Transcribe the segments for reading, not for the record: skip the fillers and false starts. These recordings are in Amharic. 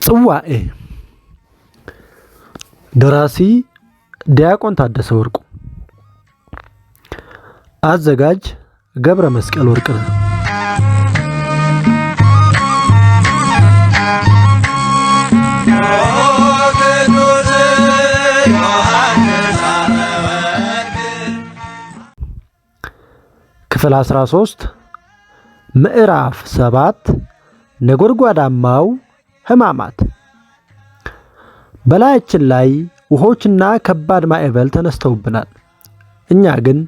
ጽዋኤ ደራሲ ዲያቆን ታደሰ ወርቁ፣ አዘጋጅ ገብረ መስቀል ወርቅነህ። ክፍል 13 ምዕራፍ 7 ነጎድጓዳማው ሕማማት። በላያችን ላይ ውሆችና ከባድ ማዕበል ተነስተውብናል። እኛ ግን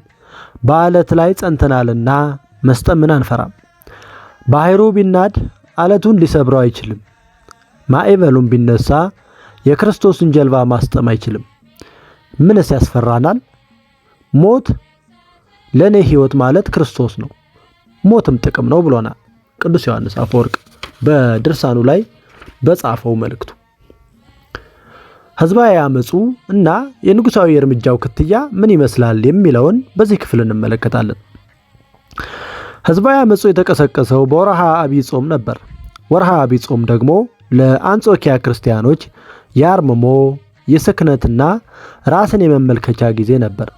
በአለት ላይ ጸንተናልና መስጠምን አንፈራም። ባህሩ ቢናድ አለቱን ሊሰብረው አይችልም። ማዕበሉም ቢነሳ የክርስቶስን ጀልባ ማስጠም አይችልም። ምንስ ያስፈራናል? ሞት ለኔ ሕይወት ማለት ክርስቶስ ነው፣ ሞትም ጥቅም ነው ብሎናል ቅዱስ ዮሐንስ አፈወርቅ በድርሳኑ ላይ በጻፈው መልእክቱ። ሕዝባዊ አመጹ እና የንጉሳዊ እርምጃው ክትያ ምን ይመስላል የሚለውን በዚህ ክፍል እንመለከታለን። ሕዝባዊ አመጹ የተቀሰቀሰው በወርሃ አብይ ጾም ነበር። ወርሃ አብይ ጾም ደግሞ ለአንጾኪያ ክርስቲያኖች የአርምሞ የስክነትና ራስን የመመልከቻ ጊዜ ነበር።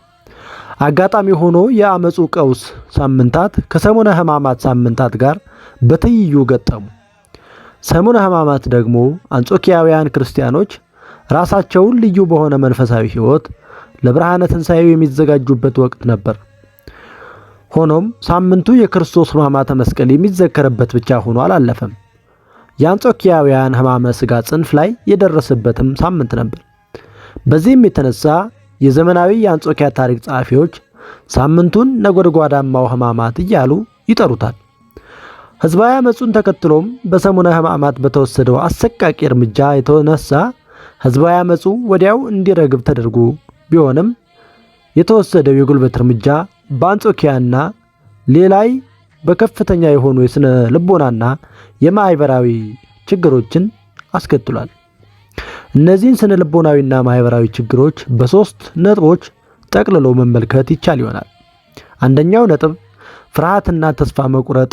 አጋጣሚ ሆኖ የአመጹ ቀውስ ሳምንታት ከሰሙነ ሕማማት ሳምንታት ጋር በትይዩ ገጠሙ። ሰሙነ ሕማማት ደግሞ አንጾኪያውያን ክርስቲያኖች ራሳቸውን ልዩ በሆነ መንፈሳዊ ሕይወት ለብርሃነ ትንሣኤው የሚዘጋጁበት ወቅት ነበር። ሆኖም ሳምንቱ የክርስቶስ ሕማማተ መስቀል የሚዘከርበት ብቻ ሆኖ አላለፈም። የአንጾኪያውያን ሕማመ ሥጋ ጽንፍ ላይ የደረሰበትም ሳምንት ነበር። በዚህም የተነሳ የዘመናዊ የአንጾኪያ ታሪክ ጸሐፊዎች ሳምንቱን ነጎድጓዳማው ሕማማት እያሉ ይጠሩታል። ሕዝባዊ አመጹን ተከትሎም በሰሙነ ሕማማት በተወሰደው አሰቃቂ እርምጃ የተነሳ ሕዝባዊ አመጹ ወዲያው እንዲረግብ ተደርጎ ቢሆንም የተወሰደው የጉልበት እርምጃ በአንጾኪያና ሌላይ በከፍተኛ የሆኑ የስነ ልቦናና የማህበራዊ ችግሮችን አስከትሏል። እነዚህን ስነ ልቦናዊና ማህበራዊ ችግሮች በሶስት ነጥቦች ጠቅልሎ መመልከት ይቻል ይሆናል። አንደኛው ነጥብ ፍርሃትና ተስፋ መቁረጥ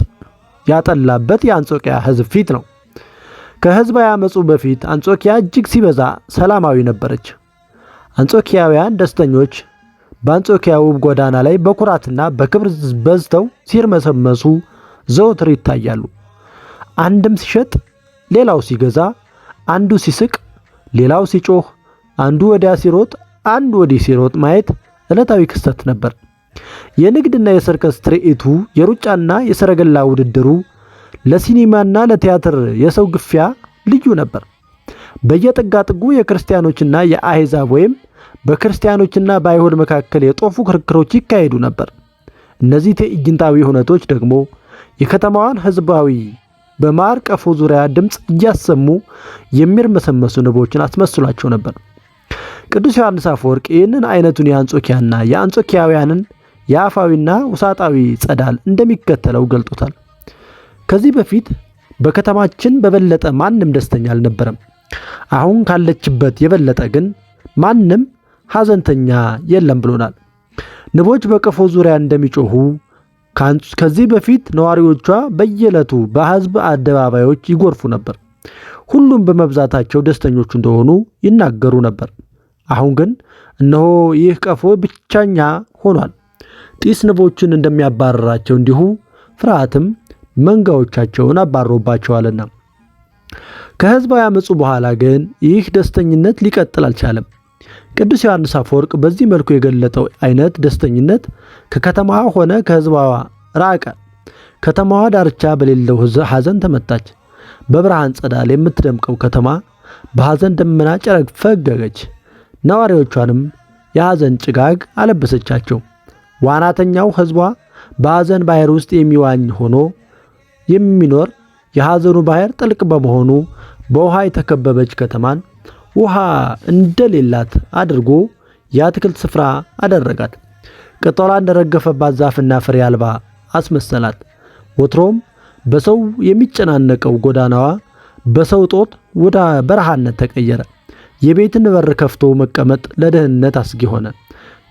ያጠላበት የአንጾኪያ ሕዝብ ፊት ነው። ከሕዝባዊ አመጹ በፊት አንጾኪያ እጅግ ሲበዛ ሰላማዊ ነበረች። አንጾኪያውያን ደስተኞች በአንጾኪያ ውብ ጎዳና ላይ በኩራትና በክብር በዝተው ሲርመሰመሱ ዘወትር ይታያሉ። አንድም ሲሸጥ ሌላው ሲገዛ፣ አንዱ ሲስቅ ሌላው ሲጮህ፣ አንዱ ወዲያ ሲሮጥ አንዱ ወዲህ ሲሮጥ ማየት ዕለታዊ ክስተት ነበር። የንግድና የሰርከስ ትርኢቱ፣ የሩጫና የሰረገላ ውድድሩ፣ ለሲኒማና ለቲያትር የሰው ግፊያ ልዩ ነበር። በየጥጋጥጉ የክርስቲያኖችና የአሕዛብ ወይም በክርስቲያኖችና በአይሁድ መካከል የጦፉ ክርክሮች ይካሄዱ ነበር። እነዚህ ትዕይንታዊ ሁነቶች ደግሞ የከተማዋን ሕዝባዊ በማር ቀፎ ዙሪያ ድምፅ እያሰሙ የሚርመሰመሱ ንቦችን አስመስሏቸው ነበር። ቅዱስ ዮሐንስ አፈወርቅ ይህንን አይነቱን የአንጾኪያና የአንጾኪያውያንን የአፋዊና ውሳጣዊ ጸዳል እንደሚከተለው ገልጦታል። ከዚህ በፊት በከተማችን በበለጠ ማንም ደስተኛ አልነበረም። አሁን ካለችበት የበለጠ ግን ማንም ሐዘንተኛ የለም ብሎናል። ንቦች በቀፎ ዙሪያ እንደሚጮሁ ከዚህ በፊት ነዋሪዎቿ በየዕለቱ በሕዝብ አደባባዮች ይጎርፉ ነበር። ሁሉም በመብዛታቸው ደስተኞች እንደሆኑ ይናገሩ ነበር። አሁን ግን እነሆ ይህ ቀፎ ብቸኛ ሆኗል። ጢስ ንቦችን እንደሚያባረራቸው እንዲሁ ፍርሃትም መንጋዎቻቸውን አባሮባቸዋልና። ከሕዝባዊ አመጹ በኋላ ግን ይህ ደስተኝነት ሊቀጥል አልቻለም። ቅዱስ ዮሐንስ አፈወርቅ በዚህ መልኩ የገለጠው አይነት ደስተኝነት ከከተማዋ ሆነ ከሕዝባዋ ራቀ። ከተማዋ ዳርቻ በሌለው ሐዘን ተመታች። በብርሃን ጸዳል የምትደምቀው ከተማ በሐዘን ደመና ጨረግ ፈገገች። ነዋሪዎቿንም የሐዘን ጭጋግ አለበሰቻቸው። ዋናተኛው ሕዝቧ በሐዘን ባህር ውስጥ የሚዋኝ ሆኖ የሚኖር የሐዘኑ ባህር ጥልቅ በመሆኑ በውሃ የተከበበች ከተማን ውሃ እንደሌላት አድርጎ የአትክልት ስፍራ አደረጋት። ቅጠሏ እንደረገፈባት ዛፍና ፍሬ አልባ አስመሰላት። ወትሮም በሰው የሚጨናነቀው ጎዳናዋ በሰው ጦት ወደ በረሃነት ተቀየረ። የቤትን በር ከፍቶ መቀመጥ ለደህንነት አስጊ ሆነ።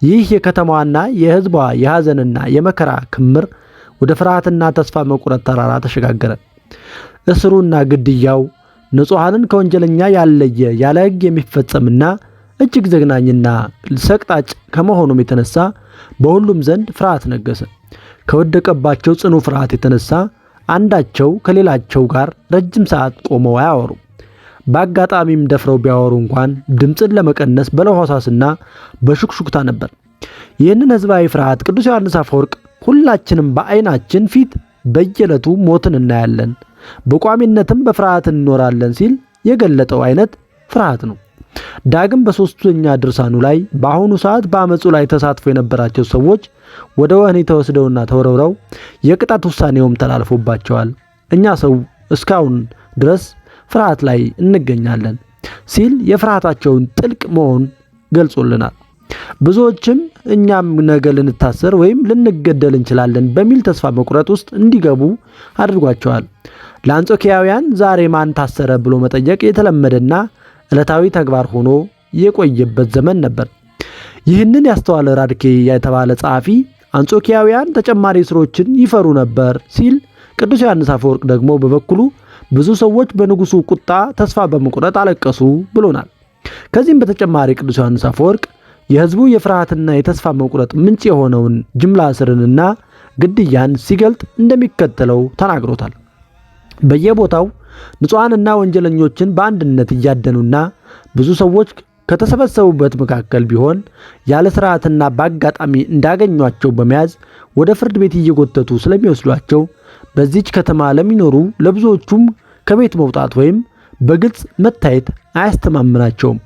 ይህ የከተማዋና የሕዝቧ የሐዘንና የመከራ ክምር ወደ ፍርሃትና ተስፋ መቁረጥ ተራራ ተሸጋገረ። እስሩና ግድያው ንጹሐንን ከወንጀለኛ ያለየ ያለ ሕግ የሚፈጸምና እጅግ ዘግናኝና ሰቅጣጭ ከመሆኑም የተነሳ በሁሉም ዘንድ ፍርሃት ነገሰ። ከወደቀባቸው ጽኑ ፍርሃት የተነሳ አንዳቸው ከሌላቸው ጋር ረጅም ሰዓት ቆመው አያወሩ። በአጋጣሚም ደፍረው ቢያወሩ እንኳን ድምፅን ለመቀነስ በለሆሳስና በሹክሹክታ ነበር። ይህንን ሕዝባዊ ፍርሃት ቅዱስ ዮሐንስ አፈወርቅ ሁላችንም በዓይናችን ፊት በየዕለቱ ሞትን እናያለን፣ በቋሚነትም በፍርሃት እንኖራለን ሲል የገለጠው አይነት ፍርሃት ነው። ዳግም በሦስተኛ ድርሳኑ ላይ በአሁኑ ሰዓት በአመፁ ላይ ተሳትፎ የነበራቸው ሰዎች ወደ ወህኒ ተወስደውና ተወረውረው የቅጣት ውሳኔውም ተላልፎባቸዋል። እኛ ሰው እስካሁን ድረስ ፍርሃት ላይ እንገኛለን ሲል የፍርሃታቸውን ጥልቅ መሆን ገልጾልናል። ብዙዎችም እኛም ነገ ልንታሰር ወይም ልንገደል እንችላለን በሚል ተስፋ መቁረጥ ውስጥ እንዲገቡ አድርጓቸዋል። ለአንጾኪያውያን ዛሬ ማን ታሰረ ብሎ መጠየቅ የተለመደና ዕለታዊ ተግባር ሆኖ የቆየበት ዘመን ነበር። ይህንን ያስተዋለ ራድኬ የተባለ ጸሐፊ አንጾኪያውያን ተጨማሪ እስሮችን ይፈሩ ነበር ሲል፣ ቅዱስ ዮሐንስ አፈወርቅ ደግሞ በበኩሉ ብዙ ሰዎች በንጉሱ ቁጣ ተስፋ በመቁረጥ አለቀሱ ብሎናል። ከዚህም በተጨማሪ ቅዱስ ዮሐንስ አፈወርቅ የሕዝቡ የፍርሃትና የተስፋ መቁረጥ ምንጭ የሆነውን ጅምላ እስርንና ግድያን ሲገልጥ እንደሚከተለው ተናግሮታል። በየቦታው ንጹሐንና ወንጀለኞችን በአንድነት እያደኑና ብዙ ሰዎች ከተሰበሰቡበት መካከል ቢሆን ያለ ስርዓትና በአጋጣሚ እንዳገኟቸው በመያዝ ወደ ፍርድ ቤት እየጎተቱ ስለሚወስዷቸው በዚች ከተማ ለሚኖሩ ለብዙዎቹም ከቤት መውጣት ወይም በግልጽ መታየት አያስተማምናቸውም።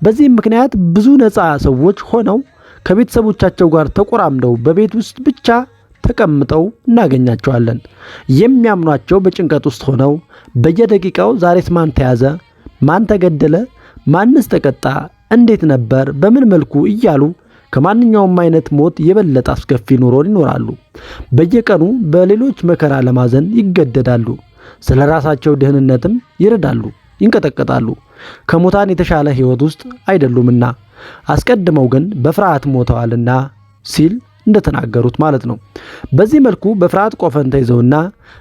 በዚህም ምክንያት ብዙ ነፃ ሰዎች ሆነው ከቤተሰቦቻቸው ጋር ተቆራምደው በቤት ውስጥ ብቻ ተቀምጠው እናገኛቸዋለን። የሚያምኗቸው በጭንቀት ውስጥ ሆነው በየደቂቃው ዛሬስ ማን ተያዘ፣ ማን ተገደለ፣ ማንስ ተቀጣ፣ እንዴት ነበር፣ በምን መልኩ እያሉ ከማንኛውም አይነት ሞት የበለጠ አስከፊ ኑሮን ይኖራሉ። በየቀኑ በሌሎች መከራ ለማዘን ይገደዳሉ። ስለ ራሳቸው ደህንነትም ይረዳሉ፣ ይንቀጠቀጣሉ። ከሙታን የተሻለ ሕይወት ውስጥ አይደሉምና አስቀድመው ግን በፍርሃት ሞተዋልና ሲል እንደተናገሩት ማለት ነው። በዚህ መልኩ በፍርሃት ቆፈን ተይዘውና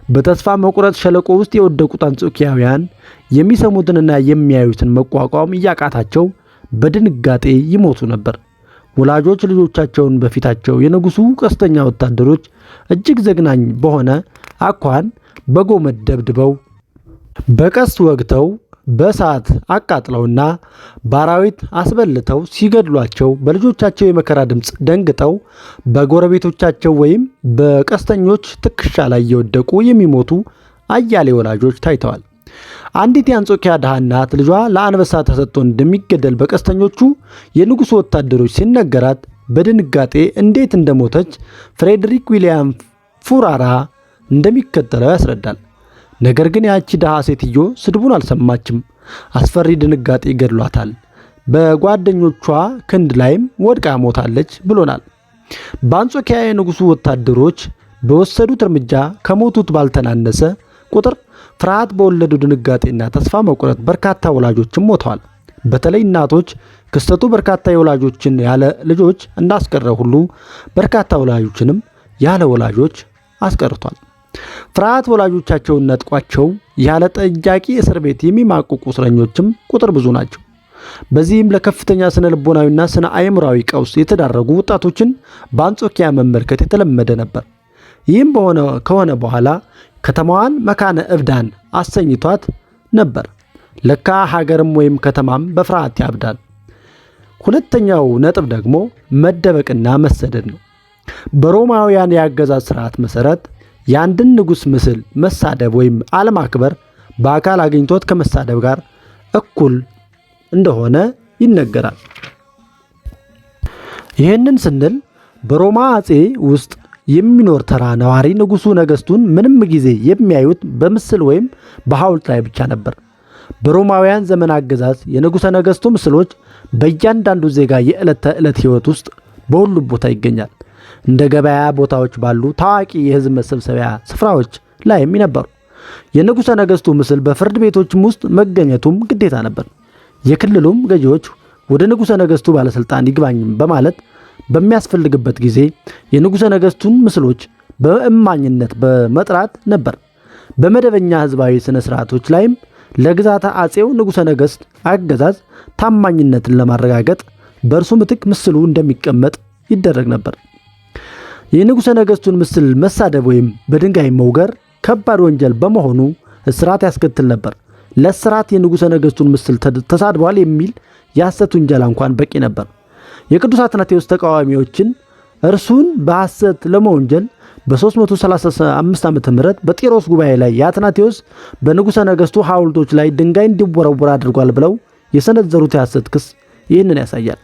በተስፋ መቁረጥ ሸለቆ ውስጥ የወደቁት አንጾኪያውያን የሚሰሙትንና የሚያዩትን መቋቋም እያቃታቸው በድንጋጤ ይሞቱ ነበር። ወላጆች ልጆቻቸውን በፊታቸው የንጉሱ ቀስተኛ ወታደሮች እጅግ ዘግናኝ በሆነ አኳኋን በጎመድ ደብድበው በቀስት ወግተው በእሳት አቃጥለውና ባራዊት አስበልተው ሲገድሏቸው በልጆቻቸው የመከራ ድምፅ ደንግጠው በጎረቤቶቻቸው ወይም በቀስተኞች ትከሻ ላይ እየወደቁ የሚሞቱ አያሌ ወላጆች ታይተዋል። አንዲት የአንጾኪያ ድሃ እናት ልጇ ለአንበሳ ተሰጥቶ እንደሚገደል በቀስተኞቹ የንጉሱ ወታደሮች ሲነገራት በድንጋጤ እንዴት እንደሞተች ፍሬድሪክ ዊሊያም ፉራራ እንደሚከተለው ያስረዳል። ነገር ግን ያቺ ድሃ ሴትዮ ስድቡን አልሰማችም። አስፈሪ ድንጋጤ ገድሏታል። በጓደኞቿ ክንድ ላይም ወድቃ ሞታለች ብሎናል። በአንጾኪያ የንጉሱ ወታደሮች በወሰዱት እርምጃ ከሞቱት ባልተናነሰ ቁጥር ፍርሃት በወለዱ ድንጋጤና ተስፋ መቁረጥ በርካታ ወላጆችም ሞተዋል። በተለይ እናቶች ክስተቱ በርካታ የወላጆችን ያለ ልጆች እንዳስቀረ ሁሉ በርካታ ወላጆችንም ያለ ወላጆች አስቀርቷል። ፍርሃት ወላጆቻቸውን ነጥቋቸው ያለ ጠያቂ እስር ቤት የሚማቅቁ እስረኞችም ቁጥር ብዙ ናቸው። በዚህም ለከፍተኛ ስነ ልቦናዊና ስነ አእምሯዊ ቀውስ የተዳረጉ ወጣቶችን በአንጾኪያ መመልከት የተለመደ ነበር። ይህም ከሆነ በኋላ ከተማዋን መካነ እብዳን አሰኝቷት ነበር። ለካ ሀገርም ወይም ከተማም በፍርሃት ያብዳል። ሁለተኛው ነጥብ ደግሞ መደበቅና መሰደድ ነው። በሮማውያን የአገዛዝ ስርዓት መሰረት የአንድን ንጉሥ ምስል መሳደብ ወይም አለማክበር በአካል አግኝቶት ከመሳደብ ጋር እኩል እንደሆነ ይነገራል። ይህንን ስንል በሮማ አጼ ውስጥ የሚኖር ተራ ነዋሪ ንጉሱ ነገስቱን ምንም ጊዜ የሚያዩት በምስል ወይም በሐውልት ላይ ብቻ ነበር። በሮማውያን ዘመን አገዛዝ የንጉሠ ነገስቱ ምስሎች በእያንዳንዱ ዜጋ የዕለት ተዕለት ሕይወት ውስጥ በሁሉም ቦታ ይገኛል። እንደ ገበያ ቦታዎች ባሉ ታዋቂ የሕዝብ መሰብሰቢያ ስፍራዎች ላይም ነበሩ። የንጉሠ ነገስቱ ምስል በፍርድ ቤቶችም ውስጥ መገኘቱም ግዴታ ነበር። የክልሉም ገዢዎች ወደ ንጉሠ ነገስቱ ባለስልጣን ይግባኝ በማለት በሚያስፈልግበት ጊዜ የንጉሠ ነገስቱን ምስሎች በእማኝነት በመጥራት ነበር። በመደበኛ ህዝባዊ ስነ ስርዓቶች ላይም ለግዛተ አጼው ንጉሠ ነገሥት አገዛዝ ታማኝነትን ለማረጋገጥ በእርሱ ምትክ ምስሉ እንደሚቀመጥ ይደረግ ነበር። የንጉሠ ነገሥቱን ምስል መሳደብ ወይም በድንጋይ መውገር ከባድ ወንጀል በመሆኑ እስራት ያስከትል ነበር። ለእስራት የንጉሠ ነገሥቱን ምስል ተሳድቧል የሚል የሐሰት ውንጀላ እንኳን በቂ ነበር። የቅዱስ አትናቴዎስ ተቃዋሚዎችን እርሱን በሐሰት ለመወንጀል በ335 ዓመተ ምህረት በጢሮስ ጉባኤ ላይ የአትናቴዎስ በንጉሠ ነገሥቱ ሐውልቶች ላይ ድንጋይ እንዲወረወር አድርጓል ብለው የሰነዘሩት የሐሰት ክስ ይህንን ያሳያል።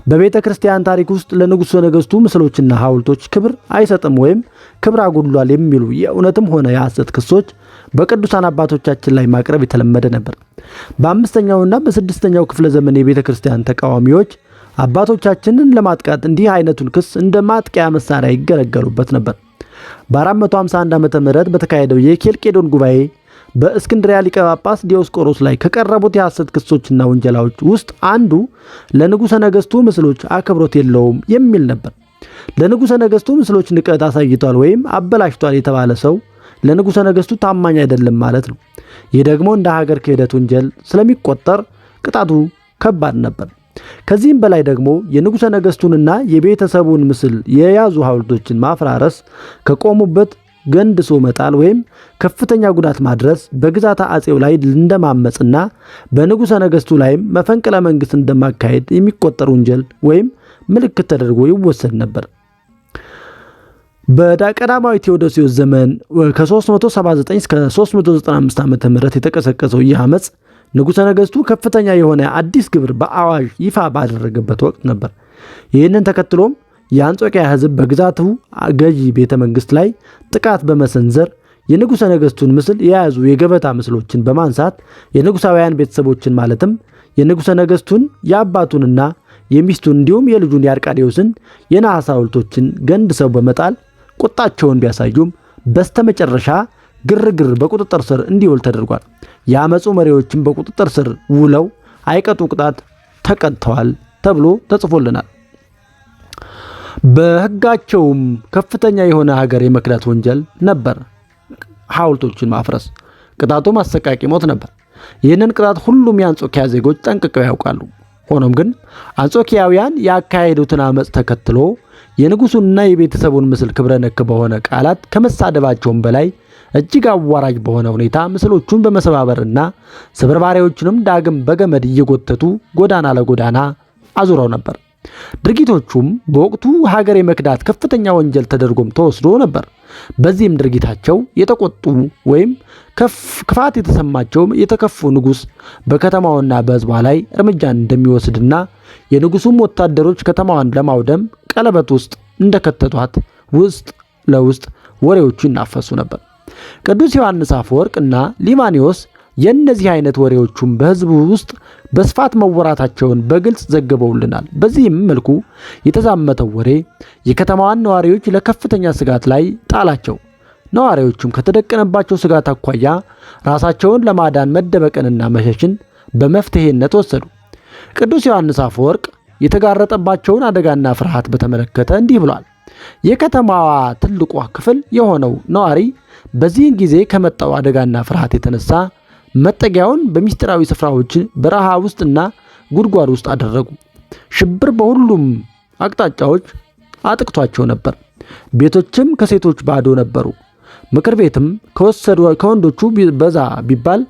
በቤተ ክርስቲያን ታሪክ ውስጥ ለንጉሠ ነገሥቱ ምስሎችና ሐውልቶች ክብር አይሰጥም ወይም ክብር አጉድሏል የሚሉ የእውነትም ሆነ የሐሰት ክሶች በቅዱሳን አባቶቻችን ላይ ማቅረብ የተለመደ ነበር። በአምስተኛውና በስድስተኛው ክፍለ ዘመን የቤተ ክርስቲያን ተቃዋሚዎች አባቶቻችንን ለማጥቃት እንዲህ አይነቱን ክስ እንደ ማጥቂያ መሳሪያ ይገለገሉበት ነበር። በ451 ዓመተ ምህረት በተካሄደው የኬልቄዶን ጉባኤ በእስክንድሪያ ሊቀ ጳጳስ ዲዮስቆሮስ ላይ ከቀረቡት የሐሰት ክሶችና ወንጀላዎች ውስጥ አንዱ ለንጉሠ ነገሥቱ ምስሎች አክብሮት የለውም የሚል ነበር። ለንጉሠ ነገሥቱ ምስሎች ንቀት አሳይቷል ወይም አበላሽቷል የተባለ ሰው ለንጉሠ ነገሥቱ ታማኝ አይደለም ማለት ነው። ይህ ደግሞ እንደ ሀገር ክህደት ወንጀል ስለሚቆጠር ቅጣቱ ከባድ ነበር። ከዚህም በላይ ደግሞ የንጉሠ ነገሥቱንና የቤተሰቡን ምስል የያዙ ሐውልቶችን ማፍራረስ፣ ከቆሙበት ገንድሶ መጣል ወይም ከፍተኛ ጉዳት ማድረስ በግዛተ አጼው ላይ እንደማመጽና በንጉሠ ነገሥቱ ላይም መፈንቅለ መንግሥት እንደማካሄድ የሚቆጠር ወንጀል ወይም ምልክት ተደርጎ ይወሰድ ነበር። በቀዳማዊ ቴዎዶሲዮስ ዘመን ከ379 እስከ 395 ዓመተ ምህረት የተቀሰቀሰው ይህ አመጽ ንጉሠ ነገሥቱ ከፍተኛ የሆነ አዲስ ግብር በአዋጅ ይፋ ባደረገበት ወቅት ነበር። ይህንን ተከትሎም የአንጾኪያ ሕዝብ በግዛቱ ገዢ ቤተ መንግሥት ላይ ጥቃት በመሰንዘር የንጉሠ ነገሥቱን ምስል የያዙ የገበታ ምስሎችን በማንሳት የንጉሣውያን ቤተሰቦችን ማለትም የንጉሠ ነገሥቱን የአባቱንና የሚስቱን እንዲሁም የልጁን የአርቃዴዎስን የነሐስ ሐውልቶችን ገንድሰው በመጣል ቁጣቸውን ቢያሳዩም በስተመጨረሻ ግርግር በቁጥጥር ስር እንዲውል ተደርጓል። የአመፁ መሪዎችም በቁጥጥር ስር ውለው አይቀጡ ቅጣት ተቀጥተዋል ተብሎ ተጽፎልናል። በሕጋቸውም ከፍተኛ የሆነ ሀገር የመክዳት ወንጀል ነበር ሐውልቶችን ማፍረስ። ቅጣቱም አሰቃቂ ሞት ነበር። ይህንን ቅጣት ሁሉም የአንጾኪያ ዜጎች ጠንቅቀው ያውቃሉ። ሆኖም ግን አንጾኪያውያን ያካሄዱትን አመፅ ተከትሎ የንጉሱንና የቤተሰቡን ምስል ክብረ ነክ በሆነ ቃላት ከመሳደባቸውም በላይ እጅግ አዋራጅ በሆነ ሁኔታ ምስሎቹን በመሰባበርና ስብርባሪዎቹንም ዳግም በገመድ እየጎተቱ ጎዳና ለጎዳና አዙረው ነበር። ድርጊቶቹም በወቅቱ ሀገር የመክዳት ከፍተኛ ወንጀል ተደርጎም ተወስዶ ነበር። በዚህም ድርጊታቸው የተቆጡ ወይም ክፋት የተሰማቸው የተከፉ ንጉስ በከተማውና በሕዝቧ ላይ እርምጃን እንደሚወስድና የንጉሱም ወታደሮች ከተማዋን ለማውደም ቀለበት ውስጥ እንደከተቷት ውስጥ ለውስጥ ወሬዎቹ ይናፈሱ ነበር። ቅዱስ ዮሐንስ አፈወርቅ እና ሊማኒዮስ የእነዚህ አይነት ወሬዎቹም በሕዝቡ ውስጥ በስፋት መወራታቸውን በግልጽ ዘግበውልናል። በዚህም መልኩ የተዛመተው ወሬ የከተማዋን ነዋሪዎች ለከፍተኛ ስጋት ላይ ጣላቸው። ነዋሪዎቹም ከተደቀነባቸው ስጋት አኳያ ራሳቸውን ለማዳን መደበቅንና መሸሽን በመፍትሄነት ወሰዱ። ቅዱስ ዮሐንስ አፈወርቅ የተጋረጠባቸውን አደጋና ፍርሃት በተመለከተ እንዲህ ብሏል። የከተማዋ ትልቋ ክፍል የሆነው ነዋሪ በዚህን ጊዜ ከመጣው አደጋና ፍርሃት የተነሳ መጠጊያውን በሚስጥራዊ ስፍራዎች በረሃ ውስጥና ጉድጓድ ውስጥ አደረጉ። ሽብር በሁሉም አቅጣጫዎች አጥቅቷቸው ነበር። ቤቶችም ከሴቶች ባዶ ነበሩ። ምክር ቤትም ከወንዶቹ በዛ ቢባል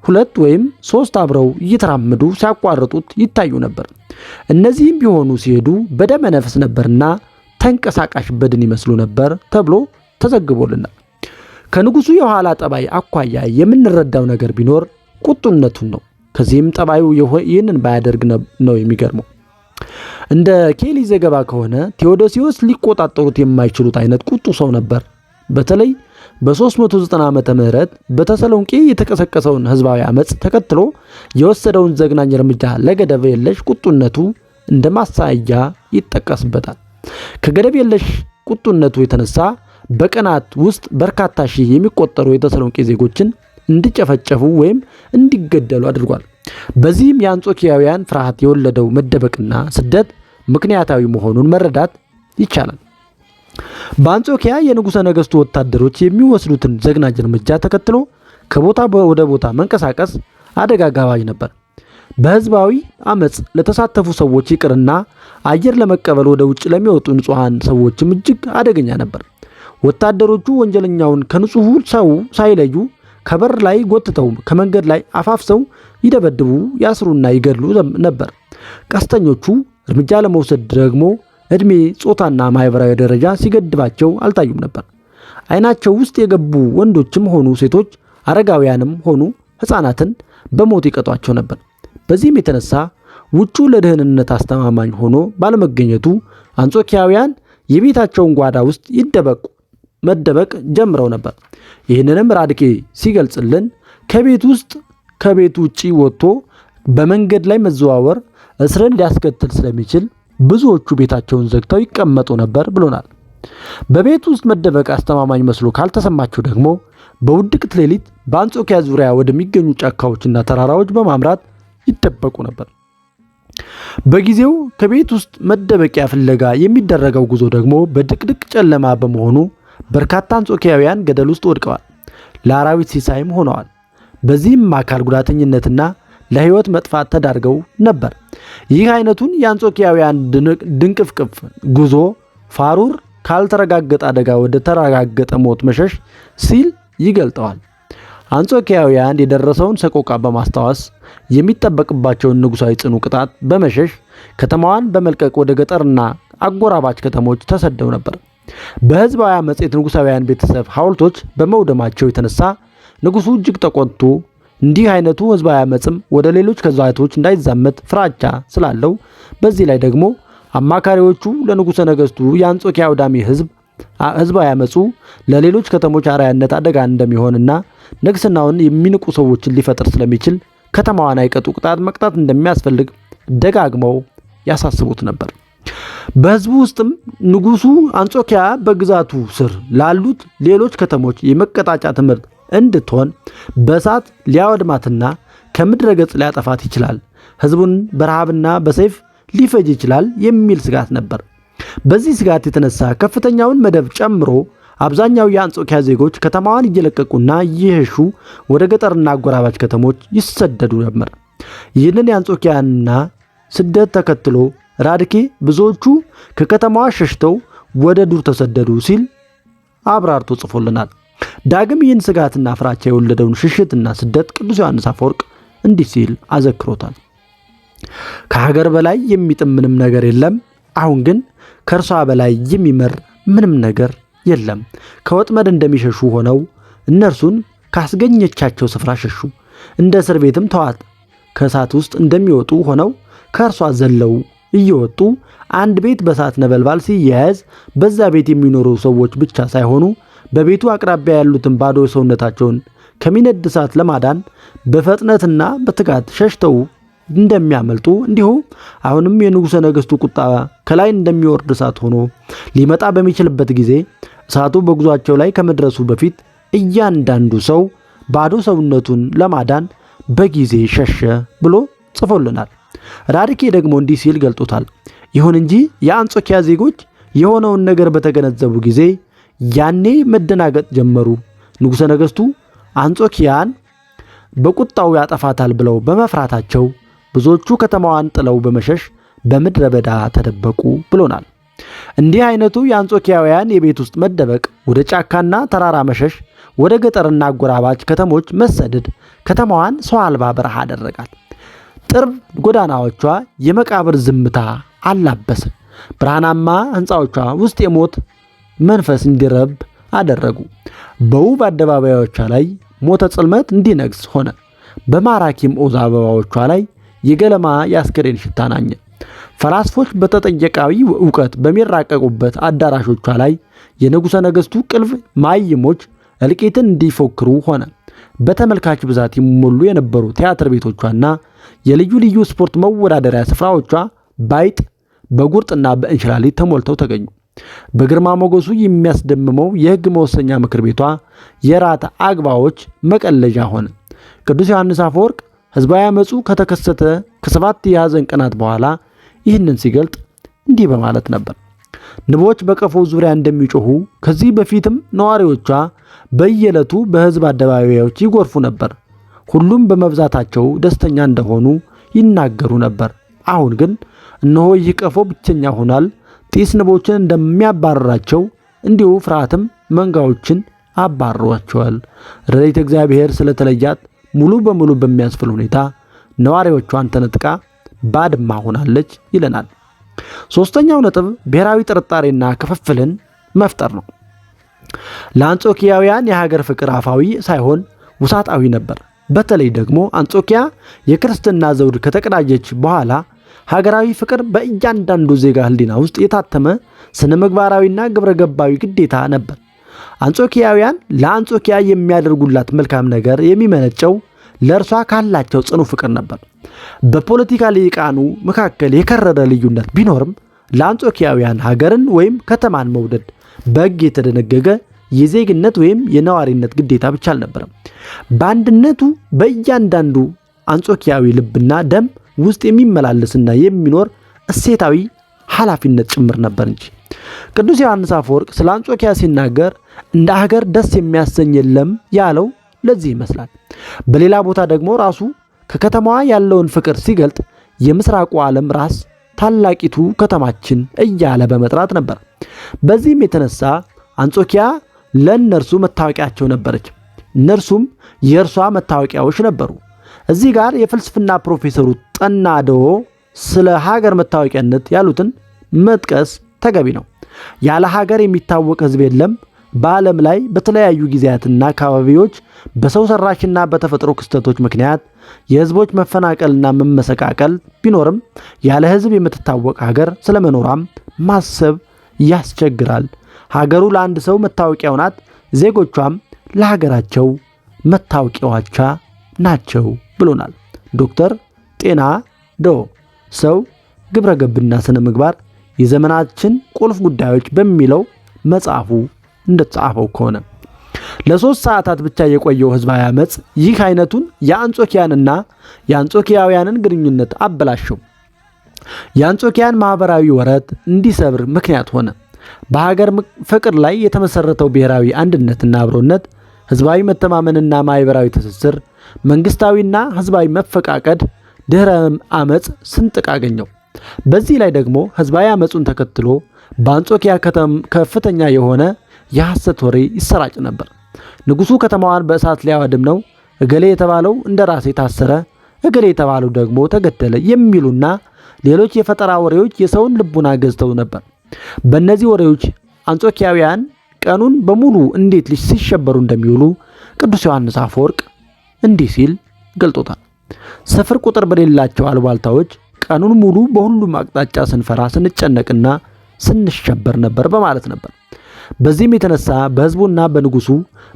2 ወይም 3 አብረው እየተራመዱ ሲያቋርጡት ይታዩ ነበር። እነዚህም ቢሆኑ ሲሄዱ በደመ ነፍስ ነበርና ተንቀሳቃሽ በድን ይመስሉ ነበር ተብሎ ተዘግቦልናል። ከንጉሱ የኋላ ጠባይ አኳያ የምንረዳው ነገር ቢኖር ቁጡነቱን ነው። ከዚህም ጠባዩ ይህንን ባያደርግ ነው የሚገርመው። እንደ ኬሊ ዘገባ ከሆነ ቴዎዶሲዮስ ሊቆጣጠሩት የማይችሉት አይነት ቁጡ ሰው ነበር። በተለይ በ390 ዓመተ ምህረት በተሰሎንቄ የተቀሰቀሰውን ህዝባዊ አመጽ ተከትሎ የወሰደውን ዘግናኝ እርምጃ ለገደብ የለሽ ቁጡነቱ እንደ ማሳያ ይጠቀስበታል። ከገደብ የለሽ ቁጡነቱ የተነሳ በቀናት ውስጥ በርካታ ሺህ የሚቆጠሩ የተሰሎንቄ ዜጎችን እንዲጨፈጨፉ ወይም እንዲገደሉ አድርጓል። በዚህም የአንጾኪያውያን ፍርሃት የወለደው መደበቅና ስደት ምክንያታዊ መሆኑን መረዳት ይቻላል። በአንጾኪያ የንጉሠ ነገሥቱ ወታደሮች የሚወስዱትን ዘግናኝ እርምጃ ተከትሎ ከቦታ ወደ ቦታ መንቀሳቀስ አደጋ አጋባዥ ነበር። በሕዝባዊ አመፅ ለተሳተፉ ሰዎች ይቅርና አየር ለመቀበል ወደ ውጭ ለሚወጡ ንጹሐን ሰዎችም እጅግ አደገኛ ነበር። ወታደሮቹ ወንጀለኛውን ከንጹሑ ሰው ሳይለዩ ከበር ላይ ጎትተው ከመንገድ ላይ አፋፍሰው ይደበድቡ፣ ያስሩና ይገድሉ ነበር። ቀስተኞቹ እርምጃ ለመውሰድ ደግሞ ዕድሜ፣ ጾታና ማህበራዊ ደረጃ ሲገድባቸው አልታዩም ነበር። ዓይናቸው ውስጥ የገቡ ወንዶችም ሆኑ ሴቶች፣ አረጋውያንም ሆኑ ሕፃናትን በሞት ይቀጧቸው ነበር። በዚህም የተነሳ ውጩ ለደህንነት አስተማማኝ ሆኖ ባለመገኘቱ አንጾኪያውያን የቤታቸውን ጓዳ ውስጥ መደበቅ ጀምረው ነበር። ይህንንም ራድኬ ሲገልጽልን ከቤት ውጪ ወጥቶ በመንገድ ላይ መዘዋወር እስርን ሊያስከትል ስለሚችል ብዙዎቹ ቤታቸውን ዘግተው ይቀመጡ ነበር ብሎናል። በቤት ውስጥ መደበቅ አስተማማኝ መስሎ ካልተሰማቸው ደግሞ በውድቅት ሌሊት በአንጾኪያ ዙሪያ ወደሚገኙ ጫካዎችና ተራራዎች በማምራት ይደበቁ ነበር። በጊዜው ከቤት ውስጥ መደበቂያ ፍለጋ የሚደረገው ጉዞ ደግሞ በድቅድቅ ጨለማ በመሆኑ በርካታ አንጾኪያውያን ገደል ውስጥ ወድቀዋል፣ ለአራዊት ሲሳይም ሆነዋል። በዚህም አካል ጉዳተኝነትና ለሕይወት መጥፋት ተዳርገው ነበር። ይህ አይነቱን የአንጾኪያውያን ድንቅፍቅፍ ጉዞ ፋሩር ካልተረጋገጠ አደጋ ወደ ተረጋገጠ ሞት መሸሽ ሲል ይገልጠዋል። አንጾኪያውያን የደረሰውን ሰቆቃ በማስታወስ የሚጠበቅባቸውን ንጉሣዊ ጽኑ ቅጣት በመሸሽ ከተማዋን በመልቀቅ ወደ ገጠርና አጎራባች ከተሞች ተሰደው ነበር። በሕዝባዊ አመፅ ንጉሣውያን ቤተሰብ ሐውልቶች በመውደማቸው የተነሳ ንጉሡ እጅግ ተቆጥቶ እንዲህ አይነቱ ሕዝባዊ አመፅም ወደ ሌሎች ግዛቶች እንዳይዛመት ፍራቻ ስላለው፣ በዚህ ላይ ደግሞ አማካሪዎቹ ለንጉሠ ነገሥቱ የአንጾኪያ አውዳሚ ሕዝባዊ አመፁ ለሌሎች ከተሞች አርአያነት አደጋ እንደሚሆንና ንግስናውን የሚንቁ ሰዎችን ሊፈጥር ስለሚችል ከተማዋን አይቀጡ ቅጣት መቅጣት እንደሚያስፈልግ ደጋግመው ያሳስቡት ነበር። በሕዝቡ ውስጥም ንጉሡ አንጾኪያ በግዛቱ ስር ላሉት ሌሎች ከተሞች የመቀጣጫ ትምህርት እንድትሆን በእሳት ሊያወድማትና ከምድረ ገጽ ሊያጠፋት ይችላል፣ ሕዝቡን በረሃብና በሰይፍ ሊፈጅ ይችላል የሚል ስጋት ነበር። በዚህ ስጋት የተነሳ ከፍተኛውን መደብ ጨምሮ አብዛኛው የአንጾኪያ ዜጎች ከተማዋን እየለቀቁና እየሸሹ ወደ ገጠርና አጎራባች ከተሞች ይሰደዱ ነበር። ይህንን የአንጾኪያና ስደት ተከትሎ ራድኬ ብዙዎቹ ከከተማዋ ሸሽተው ወደ ዱር ተሰደዱ ሲል አብራርቶ ጽፎልናል። ዳግም ይህን ስጋትና ፍራቻ የወለደውን ሽሽትና ስደት ቅዱስ ዮሐንስ አፈወርቅ እንዲህ ሲል አዘክሮታል። ከሀገር በላይ የሚጥም ምንም ነገር የለም። አሁን ግን ከእርሷ በላይ የሚመር ምንም ነገር የለም። ከወጥመድ እንደሚሸሹ ሆነው እነርሱን ካስገኘቻቸው ስፍራ ሸሹ። እንደ እስር ቤትም ተዋት። ከእሳት ውስጥ እንደሚወጡ ሆነው ከእርሷ ዘለው እየወጡ አንድ ቤት በእሳት ነበልባል ሲያያዝ በዛ ቤት የሚኖሩ ሰዎች ብቻ ሳይሆኑ በቤቱ አቅራቢያ ያሉትን ባዶ ሰውነታቸውን ከሚነድ እሳት ለማዳን በፍጥነትና በትጋት ሸሽተው እንደሚያመልጡ እንዲሁ አሁንም የንጉሠ ነገሥቱ ቁጣ ከላይ እንደሚወርድ እሳት ሆኖ ሊመጣ በሚችልበት ጊዜ እሳቱ በጉዟቸው ላይ ከመድረሱ በፊት እያንዳንዱ ሰው ባዶ ሰውነቱን ለማዳን በጊዜ ሸሸ ብሎ ጽፎልናል። ራድኬ ደግሞ እንዲህ ሲል ገልጦታል። ይሁን እንጂ የአንጾኪያ ዜጎች የሆነውን ነገር በተገነዘቡ ጊዜ ያኔ መደናገጥ ጀመሩ። ንጉሠ ነገሥቱ አንጾኪያን በቁጣው ያጠፋታል ብለው በመፍራታቸው ብዙዎቹ ከተማዋን ጥለው በመሸሽ በምድረ በዳ ተደበቁ ብሎናል። እንዲህ አይነቱ የአንጾኪያውያን የቤት ውስጥ መደበቅ፣ ወደ ጫካና ተራራ መሸሽ፣ ወደ ገጠርና አጎራባች ከተሞች መሰደድ ከተማዋን ሰው አልባ በረሃ አደረጋት። ጥርብ ጎዳናዎቿ የመቃብር ዝምታ አላበሰ። ብርሃናማ ሕንፃዎቿ ውስጥ የሞት መንፈስ እንዲረብ አደረጉ። በውብ አደባባዮቿ ላይ ሞተ ጽልመት እንዲነግስ ሆነ። በማራኪም ኦዛ አበባዎቿ ላይ የገለማ የአስከሬን ሽታ ናኘ። ፈላስፎች በተጠየቃዊ ዕውቀት በሚራቀቁበት አዳራሾቿ ላይ የንጉሠ ነገሥቱ ቅልብ ማይሞች እልቂትን እንዲፎክሩ ሆነ። በተመልካች ብዛት ይሞሉ የነበሩ ቲያትር ቤቶቿና የልዩ ልዩ ስፖርት መወዳደሪያ ስፍራዎቿ ባይጥ፣ በጉርጥና በእንሽላሊት ተሞልተው ተገኙ። በግርማ ሞገሱ የሚያስደምመው የሕግ መወሰኛ ምክር ቤቷ የራት አግባዎች መቀለጃ ሆነ። ቅዱስ ዮሐንስ አፈወርቅ ሕዝባዊ አመፁ ከተከሰተ ከ7 የሐዘን ቀናት በኋላ ይህንን ሲገልጥ እንዲህ በማለት ነበር። ንቦች በቀፎ ዙሪያ እንደሚጮሁ ከዚህ በፊትም ነዋሪዎቿ በየዕለቱ በሕዝብ አደባባዮች ይጎርፉ ነበር። ሁሉም በመብዛታቸው ደስተኛ እንደሆኑ ይናገሩ ነበር። አሁን ግን እነሆ ይህ ቀፎ ብቸኛ ሆኗል። ጢስ ንቦችን እንደሚያባርራቸው እንዲሁ ፍርሃትም መንጋዎችን አባርሯቸዋል። ረድኤተ እግዚአብሔር ስለተለያት ሙሉ በሙሉ በሚያስፈል ሁኔታ ነዋሪዎቿን ተነጥቃ ባድማ ሆናለች ይለናል። ሶስተኛው ነጥብ ብሔራዊ ጥርጣሬና ክፍፍልን መፍጠር ነው። ለአንጾኪያውያን የሀገር ፍቅር አፋዊ ሳይሆን ውሳጣዊ ነበር። በተለይ ደግሞ አንጾኪያ የክርስትና ዘውድ ከተቀዳጀች በኋላ ሀገራዊ ፍቅር በእያንዳንዱ ዜጋ ሕሊና ውስጥ የታተመ ስነ ምግባራዊና ግብረ ገባዊ ግዴታ ነበር። አንጾኪያውያን ለአንጾኪያ የሚያደርጉላት መልካም ነገር የሚመነጨው ለእርሷ ካላቸው ጽኑ ፍቅር ነበር። በፖለቲካ ልሂቃኑ መካከል የከረረ ልዩነት ቢኖርም ለአንጾኪያውያን ሀገርን ወይም ከተማን መውደድ በሕግ የተደነገገ የዜግነት ወይም የነዋሪነት ግዴታ ብቻ አልነበረም። በአንድነቱ በእያንዳንዱ አንጾኪያዊ ልብና ደም ውስጥ የሚመላለስና የሚኖር እሴታዊ ኃላፊነት ጭምር ነበር እንጂ። ቅዱስ ዮሐንስ አፈወርቅ ስለ አንጾኪያ ሲናገር እንደ ሀገር ደስ የሚያሰኝ የለም ያለው ለዚህ ይመስላል። በሌላ ቦታ ደግሞ ራሱ ከከተማዋ ያለውን ፍቅር ሲገልጥ የምስራቁ ዓለም ራስ ታላቂቱ ከተማችን እያለ በመጥራት ነበር። በዚህም የተነሳ አንጾኪያ ለእነርሱ መታወቂያቸው ነበረች፣ እነርሱም የእርሷ መታወቂያዎች ነበሩ። እዚህ ጋር የፍልስፍና ፕሮፌሰሩ ጠና ደዎ ስለ ሀገር መታወቂያነት ያሉትን መጥቀስ ተገቢ ነው። ያለ ሀገር የሚታወቅ ሕዝብ የለም። በዓለም ላይ በተለያዩ ጊዜያትና አካባቢዎች በሰው ሰራሽና በተፈጥሮ ክስተቶች ምክንያት የሕዝቦች መፈናቀልና መመሰቃቀል ቢኖርም ያለ ሕዝብ የምትታወቅ ሀገር ስለመኖሯም ማሰብ ያስቸግራል። ሀገሩ ለአንድ ሰው መታወቂያው ናት፣ ዜጎቿም ለሀገራቸው መታወቂያዎቿ ናቸው ብሎናል ዶክተር ጤና ደዎ። ሰው ግብረ ገብና ስነ ምግባር የዘመናችን ቁልፍ ጉዳዮች በሚለው መጽሐፉ እንደተጻፈው ከሆነ ለ3 ሰዓታት ብቻ የቆየው ህዝባዊ አመጽ ይህ አይነቱን የአንጾኪያንና የአንጾኪያውያንን ግንኙነት አበላሸው። የአንጾኪያን ማህበራዊ ወረት እንዲሰብር ምክንያት ሆነ። በሀገር ፍቅር ላይ የተመሰረተው ብሔራዊ አንድነትና አብሮነት፣ ህዝባዊ መተማመንና ማህበራዊ ትስስር፣ መንግስታዊና ህዝባዊ መፈቃቀድ ድህረ አመጽ ስንጥቅ አገኘው። በዚህ ላይ ደግሞ ህዝባዊ አመጹን ተከትሎ በአንጾኪያ ከፍተኛ የሆነ የሐሰት ወሬ ይሰራጭ ነበር። ንጉሱ ከተማዋን በእሳት ሊያወድም ነው፣ እገሌ የተባለው እንደራሴ ታሰረ፣ እገሌ የተባለው ደግሞ ተገደለ የሚሉና ሌሎች የፈጠራ ወሬዎች የሰውን ልቡና ገዝተው ነበር። በእነዚህ ወሬዎች አንጾኪያውያን ቀኑን በሙሉ እንዴት ሲሸበሩ እንደሚውሉ ቅዱስ ዮሐንስ አፈወርቅ እንዲህ ሲል ገልጦታል። ስፍር ቁጥር በሌላቸው አሉባልታዎች ቀኑን ሙሉ በሁሉም አቅጣጫ ስንፈራ፣ ስንጨነቅና ስንሸበር ነበር በማለት ነበር። በዚህም የተነሳ በህዝቡና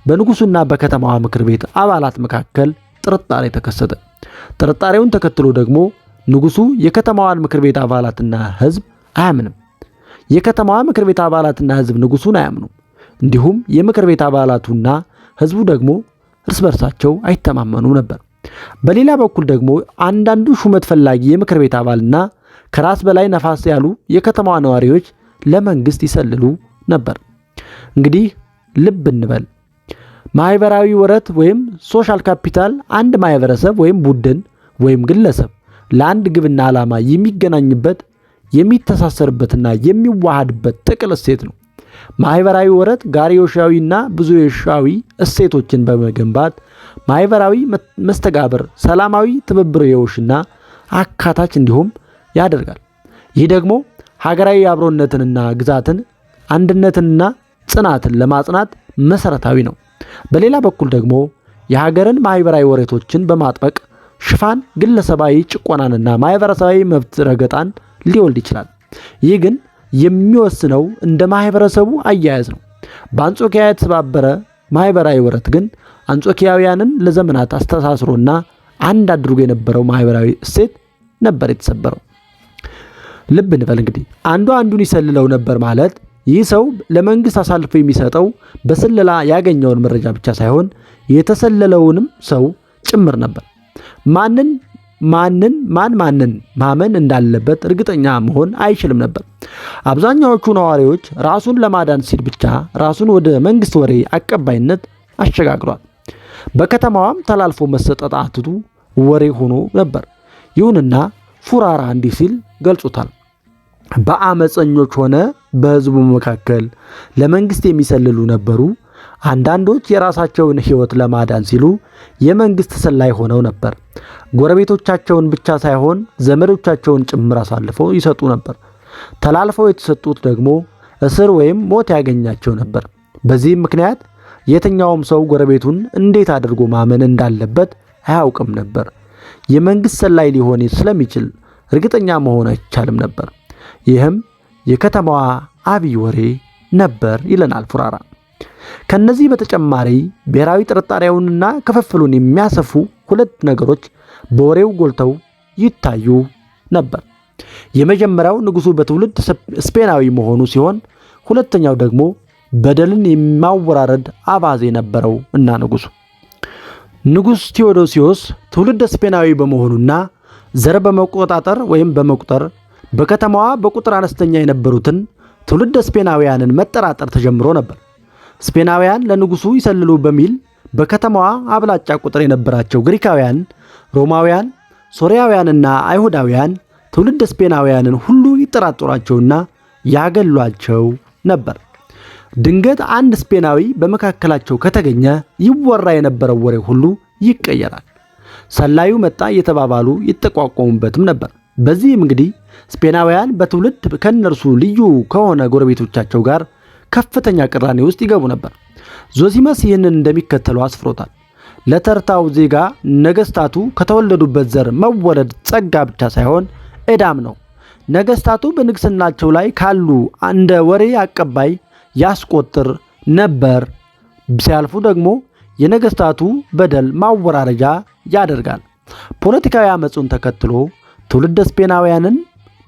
በንጉሱና በከተማዋ ምክር ቤት አባላት መካከል ጥርጣሬ ተከሰተ። ጥርጣሬውን ተከትሎ ደግሞ ንጉሱ የከተማዋን ምክር ቤት አባላትና ህዝብ አያምንም። የከተማዋ ምክር ቤት አባላትና ህዝብ ንጉሱን አያምኑም። እንዲሁም የምክር ቤት አባላቱና ህዝቡ ደግሞ እርስ በርሳቸው አይተማመኑ ነበር። በሌላ በኩል ደግሞ አንዳንዱ ሹመት ፈላጊ የምክር ቤት አባልና ከራስ በላይ ነፋስ ያሉ የከተማዋ ነዋሪዎች ለመንግስት ይሰልሉ ነበር። እንግዲህ ልብ እንበል። ማህበራዊ ወረት ወይም ሶሻል ካፒታል አንድ ማህበረሰብ ወይም ቡድን ወይም ግለሰብ ለአንድ ግብና ዓላማ የሚገናኝበት የሚተሳሰርበትና የሚዋሃድበት ጥቅል እሴት ነው። ማህበራዊ ወረት ጋርዮሻዊና ብዙዮሻዊ እሴቶችን በመገንባት ማህበራዊ መስተጋብር፣ ሰላማዊ ትብብርዮሽና አካታች እንዲሁም ያደርጋል። ይህ ደግሞ ሀገራዊ አብሮነትንና ግዛትን አንድነትንና ጽናትን ለማጽናት መሰረታዊ ነው። በሌላ በኩል ደግሞ የሀገርን ማህበራዊ ወረቶችን በማጥበቅ ሽፋን ግለሰባዊ ጭቆናንና ማህበረሰባዊ መብት ረገጣን ሊወልድ ይችላል። ይህ ግን የሚወስነው እንደ ማህበረሰቡ አያያዝ ነው። በአንጾኪያ የተሰባበረ ማህበራዊ ወረት ግን አንጾኪያውያንን ለዘመናት አስተሳስሮና አንድ አድርጎ የነበረው ማህበራዊ እሴት ነበር የተሰበረው። ልብ እንበል እንግዲህ አንዱ አንዱን ይሰልለው ነበር ማለት ይህ ሰው ለመንግስት አሳልፎ የሚሰጠው በስለላ ያገኘውን መረጃ ብቻ ሳይሆን የተሰለለውንም ሰው ጭምር ነበር። ማንን ማንን ማመን እንዳለበት እርግጠኛ መሆን አይችልም ነበር። አብዛኛዎቹ ነዋሪዎች ራሱን ለማዳን ሲል ብቻ ራሱን ወደ መንግስት ወሬ አቀባይነት አሸጋግሯል። በከተማዋም ተላልፎ መሰጠጣቱ ወሬ ሆኖ ነበር። ይሁንና ፉራራ እንዲህ ሲል ገልጾታል። በአመፀኞች ሆነ በህዝቡ መካከል ለመንግስት የሚሰልሉ ነበሩ። አንዳንዶች የራሳቸውን ህይወት ለማዳን ሲሉ የመንግስት ሰላይ ሆነው ነበር። ጎረቤቶቻቸውን ብቻ ሳይሆን ዘመዶቻቸውን ጭምር አሳልፈው ይሰጡ ነበር። ተላልፈው የተሰጡት ደግሞ እስር ወይም ሞት ያገኛቸው ነበር። በዚህም ምክንያት የትኛውም ሰው ጎረቤቱን እንዴት አድርጎ ማመን እንዳለበት አያውቅም ነበር። የመንግስት ሰላይ ሊሆን ስለሚችል እርግጠኛ መሆን አይቻልም ነበር። ይህም የከተማዋ አብይ ወሬ ነበር ይለናል ፉራራ። ከነዚህ በተጨማሪ ብሔራዊ ጥርጣሬውንና ክፍፍሉን የሚያሰፉ ሁለት ነገሮች በወሬው ጎልተው ይታዩ ነበር። የመጀመሪያው ንጉሱ በትውልድ ስፔናዊ መሆኑ ሲሆን፣ ሁለተኛው ደግሞ በደልን የማወራረድ አባዜ ነበረው እና ንጉስ ቴዎዶሲዮስ ትውልድ ስፔናዊ በመሆኑና ዘር በመቆጣጠር ወይም በመቁጠር በከተማዋ በቁጥር አነስተኛ የነበሩትን ትውልድ ስፔናውያንን መጠራጠር ተጀምሮ ነበር። ስፔናውያን ለንጉሱ ይሰልሉ በሚል በከተማዋ አብላጫ ቁጥር የነበራቸው ግሪካውያን፣ ሮማውያን፣ ሶሪያውያንና አይሁዳውያን ትውልድ ስፔናውያንን ሁሉ ይጠራጠሯቸውና ያገሏቸው ነበር። ድንገት አንድ ስፔናዊ በመካከላቸው ከተገኘ ይወራ የነበረው ወሬ ሁሉ ይቀየራል። ሰላዩ መጣ እየተባባሉ ይጠቋቆሙበትም ነበር። በዚህም እንግዲህ ስፔናውያን በትውልድ ከነርሱ ልዩ ከሆነ ጎረቤቶቻቸው ጋር ከፍተኛ ቅራኔ ውስጥ ይገቡ ነበር። ዞሲመስ ይህንን እንደሚከተለው አስፍሮታል። ለተርታው ዜጋ ነገስታቱ ከተወለዱበት ዘር መወለድ ጸጋ ብቻ ሳይሆን ዕዳም ነው። ነገስታቱ በንግስናቸው ላይ ካሉ እንደ ወሬ አቀባይ ያስቆጥር ነበር። ሲያልፉ ደግሞ የነገስታቱ በደል ማወራረጃ ያደርጋል። ፖለቲካዊ አመጹን ተከትሎ ትውልደ ስፔናውያንን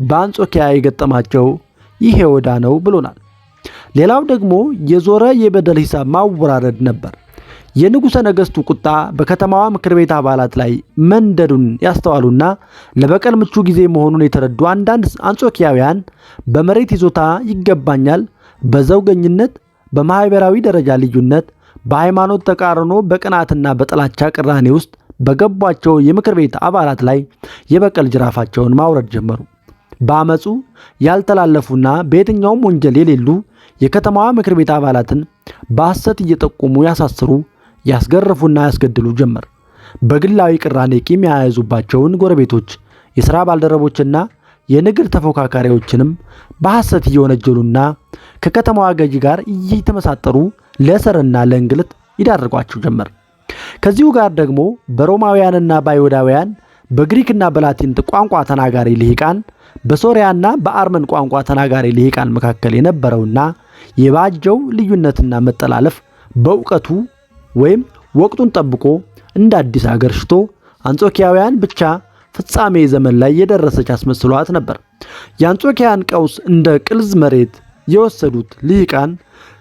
በአንጾኪያ የገጠማቸው ይሄ ወዳ ነው ብሎናል። ሌላው ደግሞ የዞረ የበደል ሂሳብ ማወራረድ ነበር። የንጉሠ ነገሥቱ ቁጣ በከተማዋ ምክር ቤት አባላት ላይ መንደዱን ያስተዋሉና ለበቀል ምቹ ጊዜ መሆኑን የተረዱ አንዳንድ አንጾኪያውያን በመሬት ይዞታ ይገባኛል፣ በዘውገኝነት፣ በማህበራዊ ደረጃ ልዩነት፣ በሃይማኖት ተቃርኖ፣ በቅናትና በጥላቻ ቅራኔ ውስጥ በገቧቸው የምክር ቤት አባላት ላይ የበቀል ጅራፋቸውን ማውረድ ጀመሩ። በአመፁ ያልተላለፉና በየትኛውም ወንጀል የሌሉ የከተማዋ ምክር ቤት አባላትን በሐሰት እየጠቆሙ ያሳስሩ፣ ያስገርፉና ያስገድሉ ጀመር። በግላዊ ቅራኔ ቂም የያዙባቸውን ጎረቤቶች፣ የሥራ ባልደረቦችና የንግድ ተፎካካሪዎችንም በሐሰት እየወነጀሉና ከከተማዋ ገዢ ጋር እየተመሳጠሩ ለእስርና ለእንግልት ይዳርጓቸው ጀመር። ከዚሁ ጋር ደግሞ በሮማውያንና በአይሁዳውያን፣ በግሪክና በላቲን ቋንቋ ተናጋሪ ልሂቃን፣ በሶሪያና በአርመን ቋንቋ ተናጋሪ ልሂቃን መካከል የነበረውና የባጀው ልዩነትና መጠላለፍ በእውቀቱ ወይም ወቅቱን ጠብቆ እንደ አዲስ አገር ሽቶ አንጾኪያውያን ብቻ ፍጻሜ ዘመን ላይ የደረሰች አስመስሏት ነበር። የአንጾኪያን ቀውስ እንደ ቅልዝ መሬት የወሰዱት ልሂቃን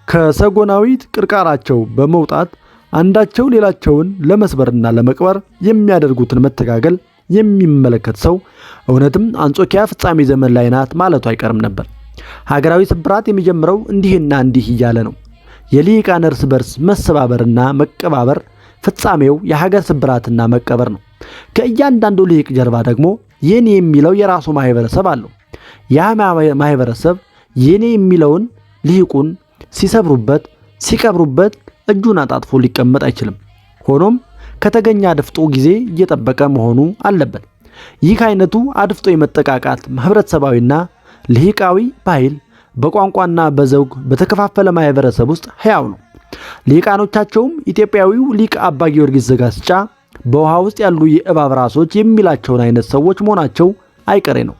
ከሰጎናዊ ቅርቃራቸው በመውጣት አንዳቸው ሌላቸውን ለመስበርና ለመቅበር የሚያደርጉትን መተጋገል የሚመለከት ሰው እውነትም አንጾኪያ ፍጻሜ ዘመን ላይ ናት ማለቱ አይቀርም ነበር። ሀገራዊ ስብራት የሚጀምረው እንዲህና እንዲህ እያለ ነው። የልሂቃን እርስ በርስ መሰባበርና መቀባበር ፍጻሜው የሀገር ስብራትና መቀበር ነው። ከእያንዳንዱ ልሂቅ ጀርባ ደግሞ የኔ የሚለው የራሱ ማህበረሰብ አለው። ያ ማህበረሰብ የኔ የሚለውን ልሂቁን ሲሰብሩበት፣ ሲቀብሩበት እጁን አጣጥፎ ሊቀመጥ አይችልም። ሆኖም ከተገኘ አድፍጦ ጊዜ እየጠበቀ መሆኑ አለበት። ይህ አይነቱ አድፍጦ የመጠቃቃት ህብረተሰባዊና ልሂቃዊ ባህል በቋንቋና በዘውግ በተከፋፈለ ማህበረሰብ ውስጥ ሕያው ነው። ልሂቃኖቻቸውም ኢትዮጵያዊው ሊቅ አባ ጊዮርጊስ ዘጋስጫ በውሃ ውስጥ ያሉ የእባብ ራሶች የሚላቸውን አይነት ሰዎች መሆናቸው አይቀሬ ነው።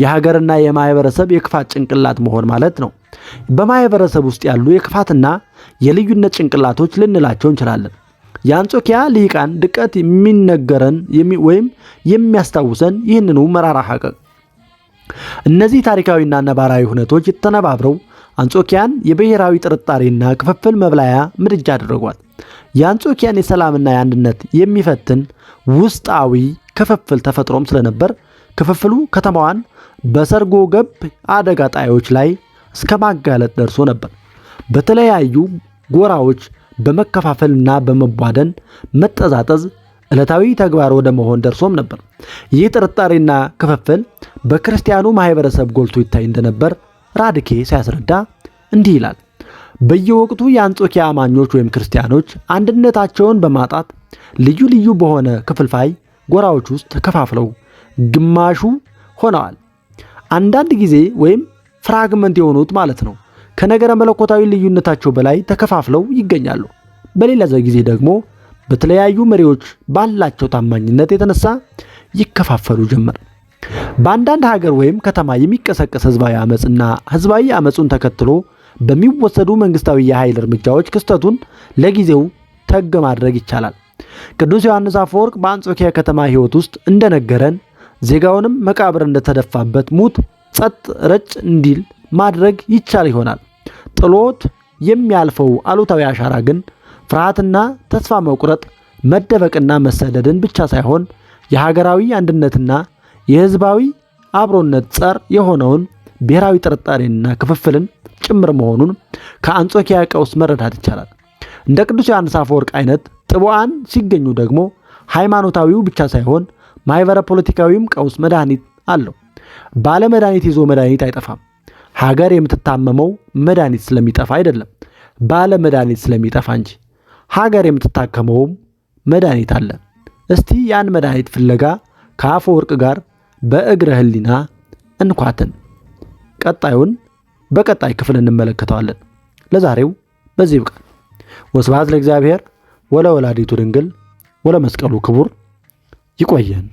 የሀገርና የማህበረሰብ የክፋት ጭንቅላት መሆን ማለት ነው። በማህበረሰብ ውስጥ ያሉ የክፋትና የልዩነት ጭንቅላቶች ልንላቸው እንችላለን። የአንጾኪያ ልሂቃን ድቀት የሚነገረን ወይም የሚያስታውሰን ይህንኑ መራራ ሐቀቅ። እነዚህ ታሪካዊና ነባራዊ ሁነቶች የተነባብረው አንጾኪያን የብሔራዊ ጥርጣሬና ክፍፍል መብላያ ምድጃ አደረጓት። የአንጾኪያን የሰላምና የአንድነት የሚፈትን ውስጣዊ ክፍፍል ተፈጥሮም ስለነበር ክፍፍሉ ከተማዋን በሰርጎ ገብ አደጋ ጣዮች ላይ እስከ ማጋለጥ ደርሶ ነበር። በተለያዩ ጎራዎች በመከፋፈልና በመቧደን መጠዛጠዝ ዕለታዊ ተግባር ወደ መሆን ደርሶም ነበር። ይህ ጥርጣሬና ክፍፍል በክርስቲያኑ ማህበረሰብ ጎልቶ ይታይ እንደነበር ራድኬ ሲያስረዳ እንዲህ ይላል። በየወቅቱ የአንጾኪያ አማኞች ወይም ክርስቲያኖች አንድነታቸውን በማጣት ልዩ ልዩ በሆነ ክፍልፋይ ጎራዎች ውስጥ ተከፋፍለው ግማሹ ሆነዋል። አንዳንድ ጊዜ ወይም ፍራግመንት የሆኑት ማለት ነው ከነገረ መለኮታዊ ልዩነታቸው በላይ ተከፋፍለው ይገኛሉ። በሌላ ጊዜ ደግሞ በተለያዩ መሪዎች ባላቸው ታማኝነት የተነሳ ይከፋፈሉ ጀመር። በአንዳንድ ሀገር ወይም ከተማ የሚቀሰቀስ ህዝባዊ አመጽና ህዝባዊ አመጹን ተከትሎ በሚወሰዱ መንግስታዊ የኃይል እርምጃዎች ክስተቱን ለጊዜው ተግ ማድረግ ይቻላል። ቅዱስ ዮሐንስ አፈወርቅ በአንጾኪያ ከተማ ህይወት ውስጥ እንደነገረን ዜጋውንም መቃብር እንደተደፋበት ሙት ጸጥ ረጭ እንዲል ማድረግ ይቻል ይሆናል። ጥሎት የሚያልፈው አሉታዊ አሻራ ግን ፍርሃትና ተስፋ መቁረጥ፣ መደበቅና መሰደድን ብቻ ሳይሆን የሀገራዊ አንድነትና የህዝባዊ አብሮነት ጸር የሆነውን ብሔራዊ ጥርጣሬና ክፍፍልን ጭምር መሆኑን ከአንጾኪያ ቀውስ መረዳት ይቻላል። እንደ ቅዱስ ዮሐንስ አፈወርቅ አይነት ጥቡዓን ሲገኙ ደግሞ ሃይማኖታዊው ብቻ ሳይሆን ማህበረ ፖለቲካዊም ቀውስ መድኃኒት አለው። ባለ መድኃኒት ይዞ መድኃኒት አይጠፋም። ሀገር የምትታመመው መድኃኒት ስለሚጠፋ አይደለም፣ ባለ መድኃኒት ስለሚጠፋ እንጂ። ሀገር የምትታከመውም መድኃኒት አለ። እስቲ ያን መድኃኒት ፍለጋ ከአፈወርቅ ጋር በእግረ ህሊና እንኳትን። ቀጣዩን በቀጣይ ክፍል እንመለከተዋለን። ለዛሬው በዚህ ይብቃል። ወስብሐት ለእግዚአብሔር ወለወላዲቱ ድንግል ወለመስቀሉ ክቡር። ይቆየን።